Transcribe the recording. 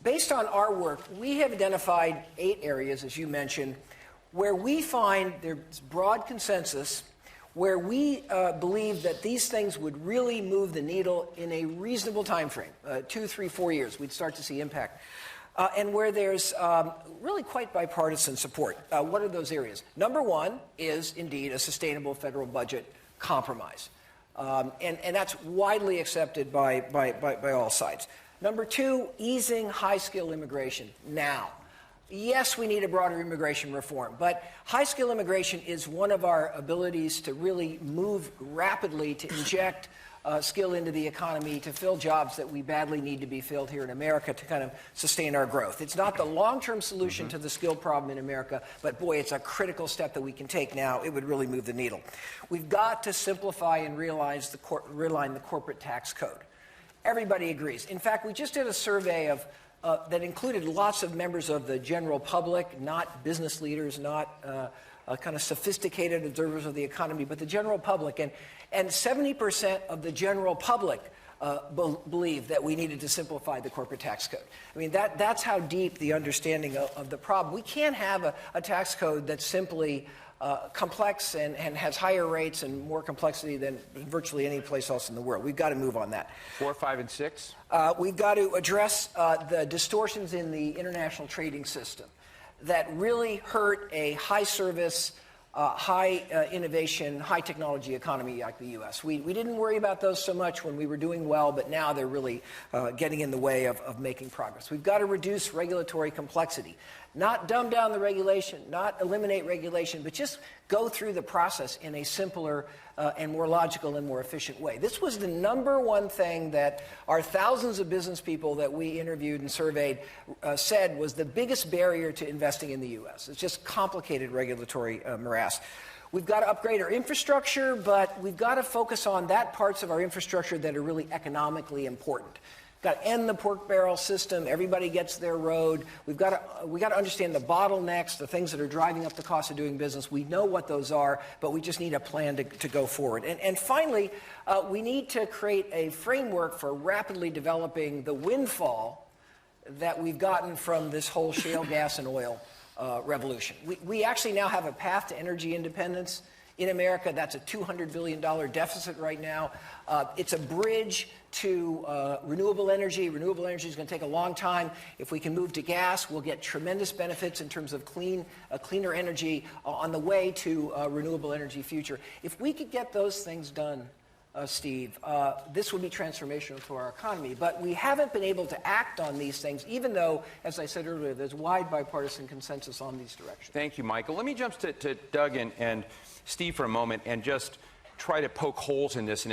Based on our work, we have identified 8 areas, as you mentioned, where we find there's broad consensus, where we believe that these things would really move the needle in a reasonable time frame, 2, 3, 4 years, we'd start to see impact, and where there's really quite bipartisan support. What are those areas? Number 1 is indeed a sustainable federal budget compromise, and that's widely accepted by all sides. Number 2, easing high-skill immigration now. Yes, we need a broader immigration reform, but high-skill immigration is one of our abilities to really move rapidly to inject skill into the economy, to fill jobs that we badly need to be filled here in America to kind of sustain our growth. It's not the long-term solution to the skill problem in America, but boy, it's a critical step that we can take now. It would really move the needle. We've got to simplify and realign the corporate tax code. Everybody agrees. In fact, we just did a survey that included lots of members of the general public, not business leaders, not kind of sophisticated observers of the economy, but the general public. And 70% of the general public believe that we needed to simplify the corporate tax code. I mean, that's how deep the understanding of the problem. We can't have a tax code that's simply complex and has higher rates and more complexity than virtually any place else in the world. We've got to move on that. 4, 5, and 6? We've got to address the distortions in the international trading system that really hurt a high-service, high innovation, high technology economy like the U.S. We didn't worry about those so much when we were doing well, but now they're really getting in the way of making progress. We've got to reduce regulatory complexity. Not dumb down the regulation, not eliminate regulation, but just go through the process in a simpler and more logical and more efficient way. This was the #1 thing that our thousands of business people that we interviewed and surveyed said was the biggest barrier to investing in the U.S. It's just complicated regulatory morass. We've got to upgrade our infrastructure, but we've got to focus on that parts of our infrastructure that are really economically important. Got to end the pork barrel system. Everybody gets their road. We got to understand the bottlenecks, the things that are driving up the cost of doing business. We know what those are, but we just need a plan to go forward. And finally, we need to create a framework for rapidly developing the windfall that we've gotten from this whole shale gas and oil revolution. We actually now have a path to energy independence in America. That's a $200 billion deficit right now. It's a bridge to renewable energy. Renewable energy is going to take a long time. If we can move to gas, we'll get tremendous benefits in terms of cleaner energy on the way to a renewable energy future. If we could get those things done, Steve, this would be transformational to our economy. But we haven't been able to act on these things, even though, as I said earlier, there's wide bipartisan consensus on these directions. Thank you, Michael. Let me jump to Doug and Steve for a moment and just try to poke holes in this.